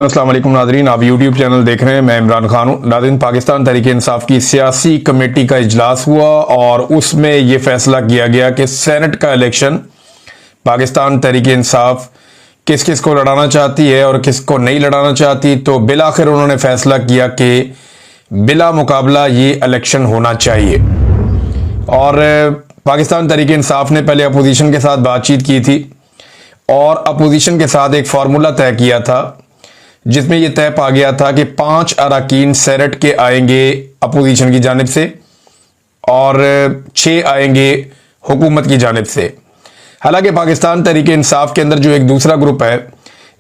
अस्सलाम वालेकुम नाजरीन, आप यूट्यूब चैनल देख रहे हैं। मैं इमरान खान हूँ। नाज़रीन, पाकिस्तान तहरीक इंसाफ की सियासी कमेटी का इजलास हुआ और उसमें यह फैसला किया गया कि सेनेट का इलेक्शन पाकिस्तान तहरीक इंसाफ किस किस को लड़ाना चाहती है और किस को नहीं लड़ाना चाहती। तो बिलाखिर उन्होंने फैसला किया कि बिला मुकाबला ये इलेक्शन होना चाहिए। और पाकिस्तान तहरीक इंसाफ ने पहले अपोजिशन के साथ बातचीत की थी और अपोजिशन के साथ एक फार्मूला तय किया था जिसमें यह तय पा गया था कि 5 अरकान सेनेट के आएंगे अपोजिशन की जानिब से और 6 आएंगे हुकूमत की जानिब से। हालांकि पाकिस्तान तहरीक इंसाफ के अंदर जो एक दूसरा ग्रुप है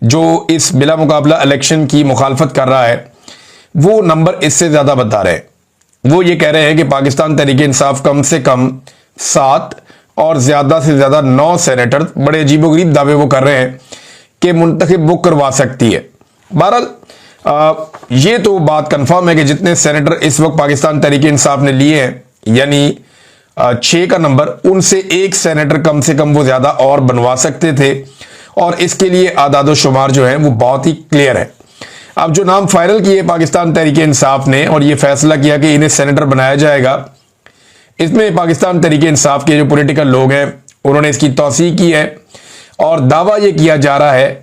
जो इस बिला मुकाबला इलेक्शन की मुखालफत कर रहा है, वो नंबर इससे ज़्यादा बता रहे हैं। वो ये कह रहे हैं कि पाकिस्तान तहरीक इंसाफ कम से कम 7 और ज़्यादा से ज़्यादा 9 सेनेटर, बड़े अजीबोगरीब दावे वो कर रहे हैं कि मुंतखब वो करवा सकती है। बहरहाल ये तो बात कंफर्म है कि जितने सेनेटर इस वक्त पाकिस्तान तहरीक इंसाफ ने लिए हैं, यानी 6 का नंबर, उनसे 1 सेनेटर कम से कम वो ज्यादा और बनवा सकते थे और इसके लिए आदादो शुमार जो है वो बहुत ही क्लियर है। अब जो नाम फाइनल किए पाकिस्तान तहरीक इंसाफ ने और ये फैसला किया कि इन्हें सेनेटर बनाया जाएगा, इसमें पाकिस्तान तहरीक इंसाफ के जो पॉलिटिकल लोग हैं उन्होंने इसकी तौसीक की है और दावा ये किया जा रहा है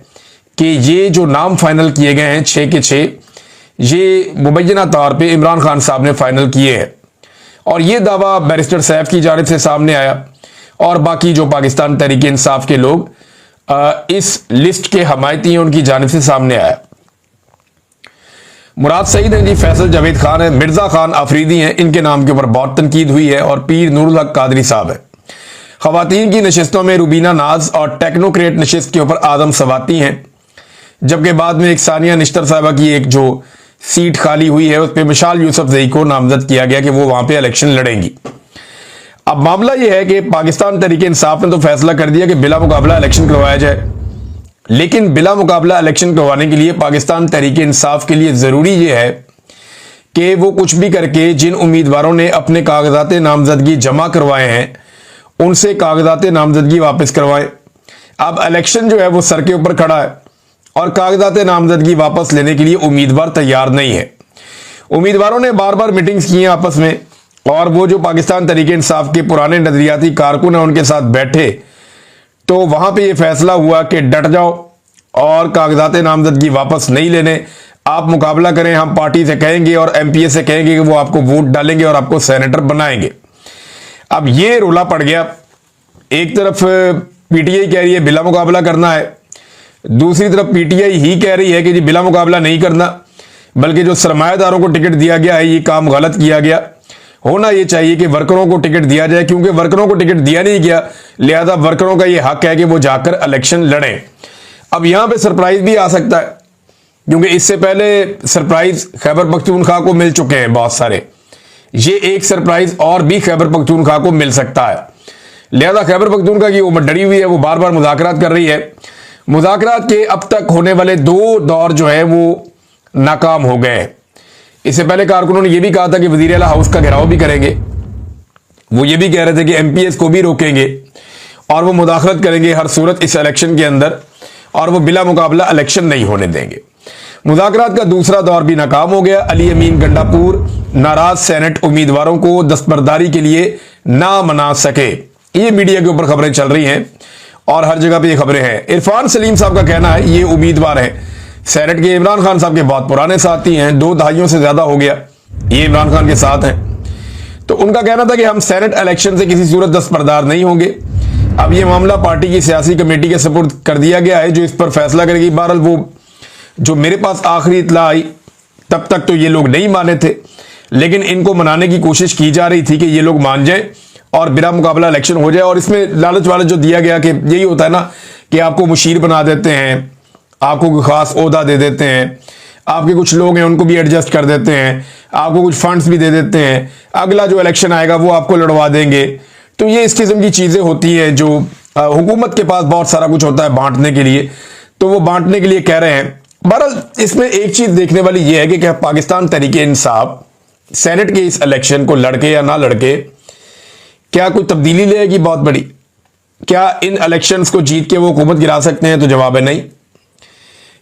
कि ये जो नाम फाइनल किए गए हैं 6 के 6, ये मुबैना तौर पे इमरान खान साहब ने फाइनल किए हैं और ये दावा बैरिस्टर सैफ की जानिब से सामने आया और बाकी जो पाकिस्तान तहरीक इंसाफ के लोग इस लिस्ट के हमायती हैं उनकी जानिब से सामने आया। मुराद सईद हैं जी, फैसल जावेद खान है, मिर्जा खान आफरीदी हैं, इनके नाम के ऊपर बहुत तनकीद हुई है और पीर नूरुल हक कादरी साहब है। खवातीन की नशिस्तों में रुबीना नाज और टेक्नोक्रेट नशिस्त के ऊपर आदम सवाती हैं, जबकि बाद में एक सानिया निश्तर साहबा की एक जो सीट खाली हुई है उस पर मिशाल यूसुफ जई को नामजद किया गया कि वो वहां पे इलेक्शन लड़ेंगी। अब मामला यह है कि पाकिस्तान तहरीक इंसाफ ने तो फैसला कर दिया कि बिला मुकाबला इलेक्शन करवाया जाए, लेकिन बिला मुकाबला इलेक्शन करवाने के लिए पाकिस्तान तहरीक इंसाफ के लिए जरूरी यह है कि वो कुछ भी करके जिन उम्मीदवारों ने अपने कागजात नामजदगी जमा करवाए हैं उनसे कागजात नामजदगी वापस करवाएं। अब इलेक्शन जो है वो सर के ऊपर खड़ा है और कागजात नामजदगी वापस लेने के लिए उम्मीदवार तैयार नहीं है। उम्मीदवारों ने बार बार मीटिंग्स की हैं आपस में और वो जो पाकिस्तान तहरीक इंसाफ के पुराने नजरियाती कारकुन हैं उनके साथ बैठे तो वहां पे ये फैसला हुआ कि डट जाओ और कागजात नामजदगी वापस नहीं लेने, आप मुकाबला करें, हम पार्टी से कहेंगे और एमपीए से कहेंगे कि वो आपको वोट डालेंगे और आपको सेनेटर बनाएंगे। अब ये रोला पड़ गया। एक तरफ पीटीआई कह रही है बिला मुकाबला करना है, दूसरी तरफ पीटीआई ही कह रही है कि जी बिला मुकाबला नहीं करना, बल्कि जो सरमायादारों को टिकट दिया गया है ये काम गलत किया गया। होना ये चाहिए कि वर्करों को टिकट दिया जाए, क्योंकि वर्करों को टिकट दिया नहीं गया, लिहाजा वर्करों का ये हक है कि वो जाकर इलेक्शन लड़ें। अब यहां पे सरप्राइज भी आ सकता है, क्योंकि इससे पहले सरप्राइज खैबर पख्तूनख्वा को मिल चुके हैं बहुत सारे। ये एक सरप्राइज और भी खैबर पख्तूनख्वा को मिल सकता है। लिहाजा खैबर पख्तूनख्वा की वो डरी हुई है, वो बार बार मुज़ाकरात कर रही है। मुज़ाकरात के अब तक होने वाले 2 दौर जो है वो नाकाम हो गए हैं। इससे पहले कारकुनों ने यह भी कहा था कि वज़ीर आला हाउस का घेराव भी करेंगे, वो ये भी कह रहे थे कि एमपीएस को भी रोकेंगे और वो मुदाखलत करेंगे हर सूरत इस इलेक्शन के अंदर और वो बिला मुकाबला इलेक्शन नहीं होने देंगे। मुज़ाकरात का दूसरा दौर भी नाकाम हो गया। अली अमीन गंडापुर नाराज सेनेट उम्मीदवारों को दस्तबरदारी के लिए ना मना सके, ये मीडिया के ऊपर खबरें चल रही हैं और हर जगह पे ये खबरें हैं। इरफान सलीम साहब का कहना है ये उम्मीदवार हैं सेनेट के, इमरान खान साहब के बहुत पुराने साथी हैं, 2 दहाइयों से ज्यादा हो गया ये इमरान खान के साथ हैं। तो उनका कहना था कि हम सेनेट इलेक्शन से किसी सूरत दस्तबरदार नहीं होंगे। अब ये मामला पार्टी की सियासी कमेटी के सपुर्द कर दिया गया है जो इस पर फैसला करेगी। बहरहाल वो जो मेरे पास आखिरी इत्तला आई तब तक तो ये लोग नहीं माने थे, लेकिन इनको मनाने की कोशिश की जा रही थी कि ये लोग मान जाए और बिना मुकाबला इलेक्शन हो जाए। और इसमें लालच वालच जो दिया गया कि यही होता है ना कि आपको मुशीर बना देते हैं, आपको कोई खास ओहदा दे देते हैं, आपके कुछ लोग हैं उनको भी एडजस्ट कर देते हैं, आपको कुछ फंड्स भी दे देते हैं, अगला जो इलेक्शन आएगा वो आपको लड़वा देंगे। तो ये इस किस्म की चीजें होती हैं जो हुकूमत के पास बहुत सारा कुछ होता है बांटने के लिए, तो वो बांटने के लिए कह रहे हैं। बहरहाल इसमें एक चीज देखने वाली यह है कि क्या पाकिस्तान तहरीक इंसाफ सेनेट के इस इलेक्शन को लड़के या ना लड़के क्या कोई तब्दीली लेगी बहुत बड़ी? क्या इन इलेक्शंस को जीत के वो हुकूमत गिरा सकते हैं? तो जवाब है नहीं।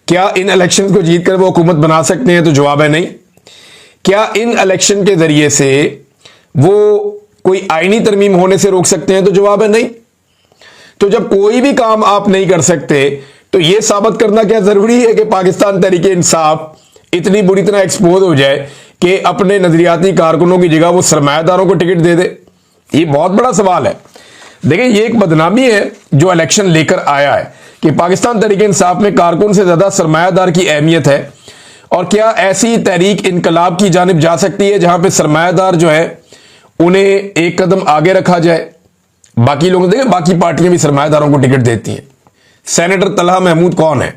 क्या इन इलेक्शन को जीतकर वो हुकूमत बना सकते हैं? तो जवाब है नहीं। क्या इन इलेक्शन के जरिए से वो कोई आईनी तरमीम होने से रोक सकते हैं? तो जवाब है नहीं। तो जब कोई भी काम आप नहीं कर सकते तो यह साबित करना क्या जरूरी है कि पाकिस्तान तहरीक इंसाफ इतनी बुरी तरह एक्सपोज हो जाए कि अपने नजरियाती कारकुनों की जगह वो सरमायादारों को टिकट दे दे? ये बहुत बड़ा सवाल है। देखिए, ये एक बदनामी है जो इलेक्शन लेकर आया है कि पाकिस्तान तहरीक इंसाफ में कारकुन से ज्यादा सरमायादार की अहमियत है। और क्या ऐसी तहरीक इनकलाब की जानिब जा सकती है जहां पे सरमायादार जो है उन्हें एक कदम आगे रखा जाए? बाकी लोग देखें, बाकी पार्टियां भी सरमायादारों को टिकट देती हैं। सेनेटर तलहा महमूद कौन है?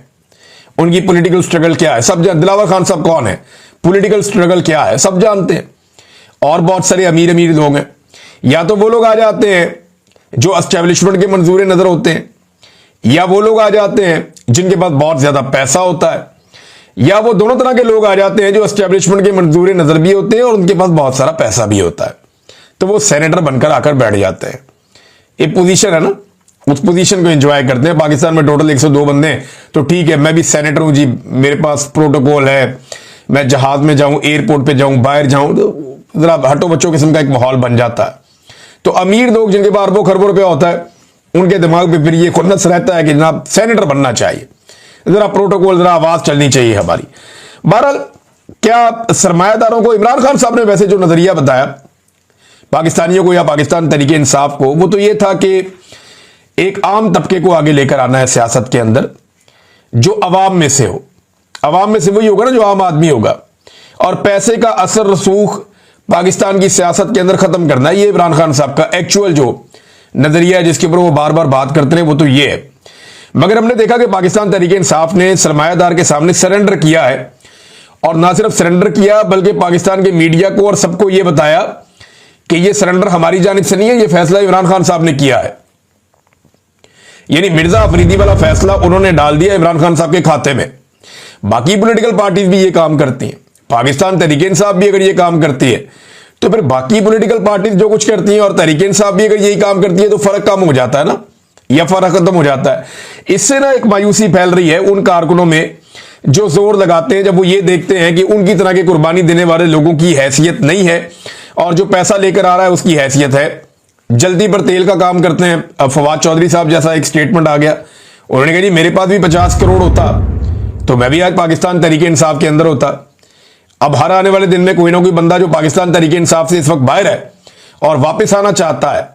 उनकी पॉलिटिकल स्ट्रगल क्या है? सब जानते। दिलावर खान साहब कौन है? पॉलिटिकल स्ट्रगल क्या है? सब जानते हैं। और बहुत सारे अमीर अमीर लोग हैं। या तो वो लोग आ जाते हैं जो एस्टेब्लिशमेंट के मंजूर नजर होते हैं, या वो लोग आ जाते हैं जिनके पास बहुत ज्यादा पैसा होता है, या वो दोनों तरह के लोग आ जाते हैं जो एस्टेब्लिशमेंट के मंजूर नजर भी होते हैं और उनके पास बहुत सारा पैसा भी होता है। तो वो सेनेटर बनकर आकर बैठ जाते हैं। एक पोजीशन है ना, उस पोजीशन को एंजॉय करते हैं। पाकिस्तान में टोटल 102 बंदे हैं, तो ठीक है, मैं भी सेनेटर हूं जी, मेरे पास प्रोटोकॉल है, मैं जहाज में जाऊं, एयरपोर्ट पे जाऊं, बाहर जाऊं, तो जरा हटो बच्चों किस्म का एक माहौल बन जाता है। तो अमीर लोग जिनके पास अरबों खरबों रुपया होता है, उनके दिमाग पे फिर ये खुन्नस रहता है कि जनाब सेनेटर बनना चाहिए, जरा प्रोटोकॉल, जरा आवाज चलनी चाहिए हमारी। बहरहाल, क्या सरमायादारों को इमरान खान साहब ने वैसे जो नजरिया बताया पाकिस्तानियों को या पाकिस्तान तहरीक इंसाफ को, वो तो ये था कि एक आम तबके को आगे लेकर आना है सियासत के अंदर, जो अवाम में से हो। अवाम में से वही होगा ना जो आम आदमी होगा, और पैसे का असर रसूख पाकिस्तान की सियासत के अंदर खत्म करना है। ये इमरान खान साहब का एक्चुअल जो नजरिया है जिसके ऊपर वो बार बार बात करते हैं, वो तो ये है। मगर हमने देखा कि पाकिस्तान तहरीक इंसाफ ने सरमायादार के सामने सरेंडर किया है, और ना सिर्फ सरेंडर किया बल्कि पाकिस्तान के मीडिया को और सबको यह बताया कि यह सरेंडर हमारी जानिब से नहीं है, यह फैसला इमरान खान साहब ने किया है। यानी मिर्जा अफरीदी वाला फैसला उन्होंने डाल दिया इमरान खान साहब के खाते में। बाकी पॉलिटिकल पार्टीज भी ये काम करती हैं, पाकिस्तान तहरीक इंसाफ भी अगर ये काम करती है तो फिर बाकी पॉलिटिकल पार्टीज जो कुछ करती हैं और तहरीक इंसाफ भी अगर यही काम करती है तो फर्क कम हो जाता है ना, या फर्क खत्म हो जाता है। इससे ना एक मायूसी फैल रही है उन कारकुनों में जो जोर लगाते हैं जब वो ये देखते हैं कि उनकी तरह की कुर्बानी देने वाले लोगों की हैसियत नहीं है और जो पैसा लेकर आ रहा है उसकी हैसियत है। जल्दी पर तेल का काम करते हैं। अब फवाद चौधरी साहब जैसा एक स्टेटमेंट आ गया, उन्होंने कहा जी मेरे पास भी 50 करोड़ होता तो मैं भी आज पाकिस्तान तहरीक इंसाफ के अंदर होता। अब हर आने वाले दिन में कोई ना कोई बंदा जो पाकिस्तान तहरीक इंसाफ से इस वक्त बाहर है और वापस आना चाहता है,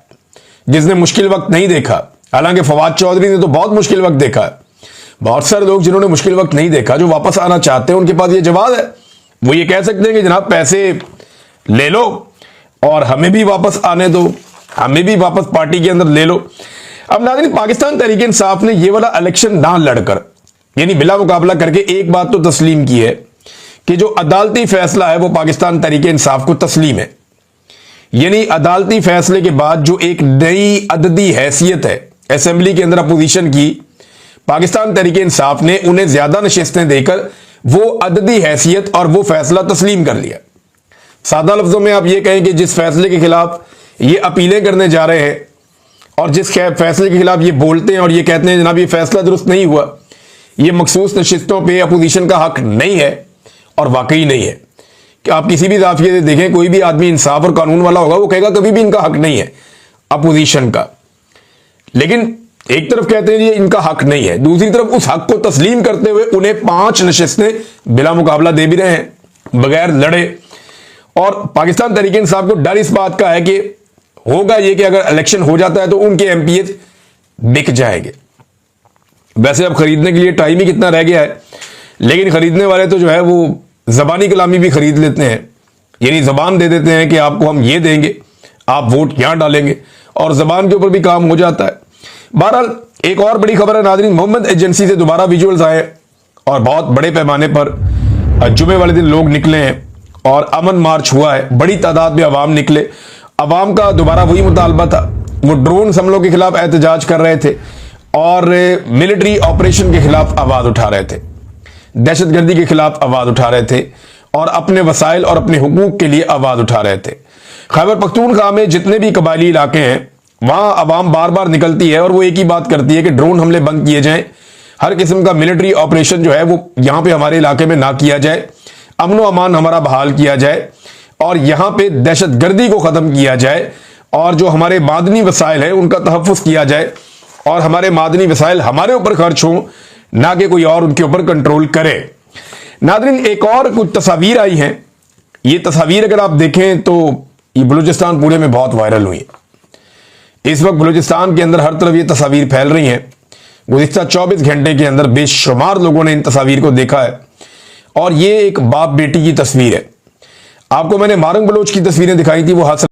जिसने मुश्किल वक्त नहीं देखा, हालांकि फवाद चौधरी ने तो बहुत मुश्किल वक्त देखा है, बहुत सारे लोग जिन्होंने मुश्किल वक्त नहीं देखा जो वापस आना चाहते हैं उनके पास ये जवाब है। वो ये कह सकते हैं कि जनाब पैसे ले लो और हमें भी वापस आने दो, हमें भी वापस पार्टी के अंदर ले लो। अब नाज़रीन, पाकिस्तान तहरीक इंसाफ ने ये वाला इलेक्शन ना लड़कर यानी बिला मुकाबला करके एक बात तो तस्लीम की है कि जो अदालती फैसला है वो पाकिस्तान तहरीक इंसाफ को तस्लीम है। यानी अदालती फैसले के बाद जो एक नई अददी हैसियत है असेंबली के अंदर अपोजिशन की, पाकिस्तान तहरीक इंसाफ ने उन्हें ज्यादा नशिस्तें देकर वो अददी हैसियत और वो फैसला तस्लीम कर लिया। सादा लफ्जों में आप ये कहें कि जिस फैसले के खिलाफ ये अपीलें करने जा रहे हैं और जिस फैसले के खिलाफ ये बोलते हैं और ये कहते हैं जनाब ये फैसला दुरुस्त नहीं हुआ, ये मखसूस नशिस्तों पर अपोजिशन का हक नहीं है, और वाकई नहीं है कि आप किसी भी जाफिये से देखें, कोई भी आदमी इंसाफ और कानून वाला होगा वो कहेगा कभी भी इनका हक नहीं है अपोजिशन का। लेकिन एक तरफ कहते हैं ये इनका हक नहीं है, दूसरी तरफ उस हक को तस्लीम करते हुए उन्हें 5 नशिस्तें बिला मुकाबला दे भी रहे हैं बगैर लड़े। और पाकिस्तान तहरीक इंसाफ को डर इस बात का है कि होगा ये कि अगर इलेक्शन हो जाता है तो उनके एमपीएच बिक जाएंगे। वैसे अब खरीदने के लिए टाइम ही कितना रह गया है, लेकिन खरीदने वाले तो जो है वो जबानी कलामी भी खरीद लेते हैं, यानी जबान दे देते हैं कि आपको हम ये देंगे, आप वोट यहां डालेंगे, और जबान के ऊपर भी काम हो जाता है। बहरहाल, एक और बड़ी खबर है नाज़रीन, मोहम्मद एजेंसी से दोबारा विजुअल्स आए और बहुत बड़े पैमाने पर जुमे वाले दिन लोग निकले हैं और अमन मार्च हुआ है, बड़ी तादाद में अवाम निकले। अवाम का दोबारा वही मुतालबा था, वो ड्रोन हमलों के खिलाफ एहतजाज कर रहे थे और मिलिट्री ऑपरेशन के खिलाफ आवाज उठा रहे थे, दहशतगर्दी के खिलाफ आवाज उठा रहे थे और अपने वसाइल और अपने हुकूक के लिए आवाज उठा रहे थे। खैबर पख्तूनख्वा में जितने भी कबायली इलाके हैं वहां अवाम बार बार निकलती है और वो एक ही बात करती है कि ड्रोन हमले बंद किए जाएं, हर किस्म का मिलिट्री ऑपरेशन जो है वो यहां पे हमारे इलाके में ना किया जाए, अमन व अमान हमारा बहाल किया जाए और यहां पे दहशतगर्दी को खत्म किया जाए और जो हमारे मादनी वसाइल है उनका तहफ़्फ़ुज़ किया जाए और हमारे मादनी वसाइल हमारे ऊपर खर्च हों, ना कि कोई और उनके ऊपर कंट्रोल करे। नादरीन, एक और कुछ तस्वीर आई हैं। ये तस्वीर अगर आप देखें तो ये बलूचिस्तान पूरे में बहुत वायरल हुई है। इस वक्त बलूचिस्तान के अंदर हर तरफ ये तस्वीर फैल रही हैं। गुज़िश्ता 24 घंटे के अंदर बेशुमार लोगों ने इन तस्वीर को देखा है और ये एक बाप बेटी की तस्वीर है। आपको मैंने मारंग बलोच की तस्वीरें दिखाई थी, वो हादसा